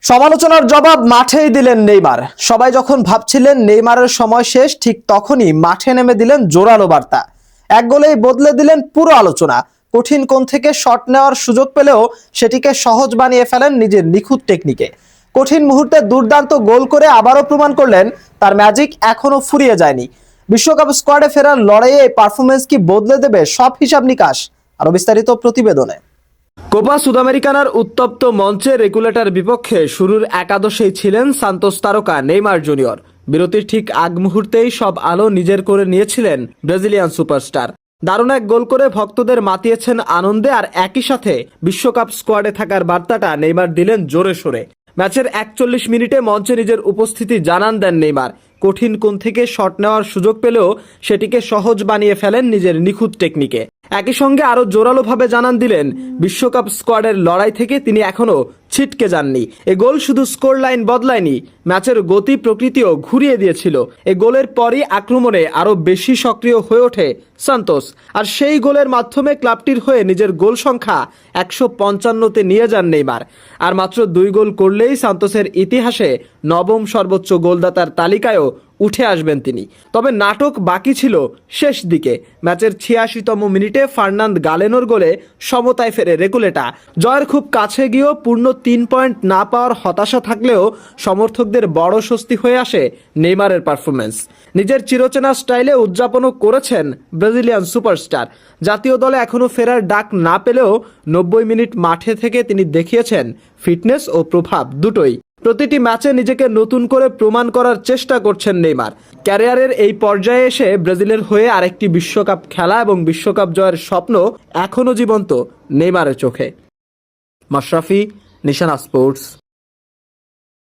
সমালোচনার জবাব মাঠেই দিলেন নেইমার। সবাই যখন ভাবছিলেন নেইমারের সময় শেষ, ঠিক তখনই মাঠে নেমে দিলেন জোরালো বার্তা। এক গোলেই বদলে দিলেন পুরো আলোচনা। কঠিন কোণ থেকে শট নেওয়ার সুযোগ পেলেও সেটিকে সহজ বানিয়ে ফেলেন নিজের নিখুঁত টেকনিকে। কঠিন মুহূর্তে দুর্দান্ত গোল করে আবারও প্রমাণ করলেন তার ম্যাজিক এখনো ফুরিয়ে যায়নি। বিশ্বকাপ স্কোয়াডে ফেরার লড়াইয়ে এই পারফরমেন্স কি বদলে দেবে সব হিসাব নিকাশ? আরো বিস্তারিত প্রতিবেদনে। কোপা সুদামেরিকানার উত্তপ্ত মঞ্চে রেগুলেটার বিপক্ষে শুরুর একাদশেই ছিলেন সান্তোস তারকা নেইমার জুনিয়র। বিরতির ঠিক আগ মুহূর্তেই সব আলো নিজের করে নিয়েছিলেন ব্রাজিলিয়ান সুপারস্টার। দারুণ এক গোল করে ভক্তদের মাতিয়েছেন আনন্দে, আর একই সাথে বিশ্বকাপ স্কোয়াডে থাকার বার্তাটা নেইমার দিলেন জোরে সোরে। ম্যাচের 41 মিনিটে মঞ্চে নিজের উপস্থিতি জানান দেন নেইমার। কঠিন কোণ থেকে শট নেওয়ার সুযোগ পেলেও সেটিকে সহজ বানিয়ে ফেলেন নিজের নিখুঁত টেকনিকে। একই সঙ্গে আরো জোরালোভাবে জানান দিলেন বিশ্বকাপ স্কোয়াডের লড়াই থেকে তিনি এখনো ছিটকে যাননি। এ গোল শুধু স্কোর লাইন বদলায়নি, ম্যাচের গতি প্রকৃতিও ঘুরিয়ে দিয়েছিল। এ গোলের পরই আক্রমণে আরো বেশি সক্রিয় হয়ে ওঠে সান্তোস, আর সেই গোলের মাধ্যমে ক্লাবটির হয়ে নিজের গোল সংখ্যা 155-তে নিয়ে যান নেইমার। আর মাত্র 2 গোল করলেই সান্তোসের ইতিহাসে নবম সর্বোচ্চ গোলদাতার তালিকায়ও উঠে আসবেন তিনি। তবে নাটক বাকি ছিল শেষ দিকে। ম্যাচের 86তম মিনিটে ফার্নান্দ গালেনোর গোলে সমতায় ফেরে রেগুলেটা। জয়ের খুব কাছে গিয়েও পূর্ণ 3 পয়েন্ট না পাওয়ার হতাশা থাকলেও সমর্থকদের বড় স্বস্তি হয়ে আসে নেইমারের পারফরমেন্স। নিজের চিরচেনা স্টাইলে উদযাপনও করেছেন ব্রাজিলিয়ান সুপারস্টার। জাতীয় দলে এখনও ফেরার ডাক না পেলেও 90 মিনিট মাঠে থেকে তিনি দেখিয়েছেন ফিটনেস ও প্রভাব দুটোই। প্রতিটি ম্যাচে নিজেকে নতুন করে প্রমাণ করার চেষ্টা করছেন নেইমার। ক্যারিয়ারের এই পর্যায়ে এসে ব্রাজিলের হয়ে আরেকটি বিশ্বকাপ খেলা এবং বিশ্বকাপ জয়ের স্বপ্ন এখনও জীবন্ত নেইমারের চোখে। মাশরাফি, নিশানা স্পোর্টস।